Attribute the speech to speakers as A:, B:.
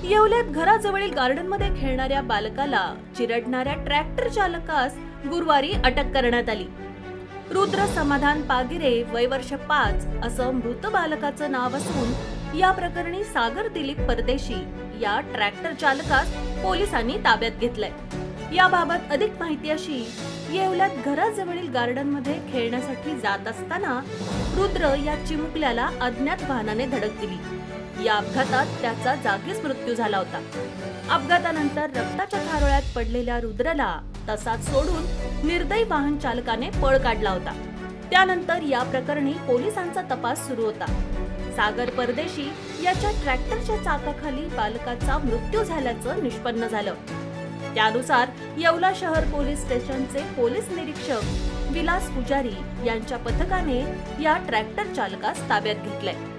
A: येवल्यात घराजवळील गार्डनमध्ये खेळणाऱ्या बालकाला चिरडणाऱ्या ट्रॅक्टर चालकास गुरुवारी अटक करण्यात आली। रुद्र समाधान पागिरे वय वर्ष 5 असं मृत बालकाचं नाव असून या प्रकरणी सागर दिलीप परदेशी या ट्रॅक्टर चालकास पोलिसांनी ताब्यात घेतलंय। याबाबत अधिक माहिती अशी, येवल्यात घराजवळील गार्डनमध्ये खेळण्यासाठी जात असताना रुद्र या चिमुकल्याला अज्ञात वाहनाने धडक दिली। या अपघातात त्याचा जागीच मृत्यू झाला होता। अपघातानंतर रक्ताच्या थारोळ्यात पडलेल्या रुद्रला तसाच सोडून निर्दयी वाहन चालकाने पळ काढला होता। त्यानंतर या प्रकरणी पोलिसांचा तपास सुरू होता। सागर परदेशी याच्या ट्रॅक्टरच्या चाकाखाली बालकाचा मृत्यू झाल्याचं निष्पन्न झालं। त्यानुसार येवला शहर पोलीस स्टेशनचे पोलीस निरीक्षक विलास पुजारी यांच्या पथकाने या ट्रॅक्टर चालकास ताब्यात घेतलंय।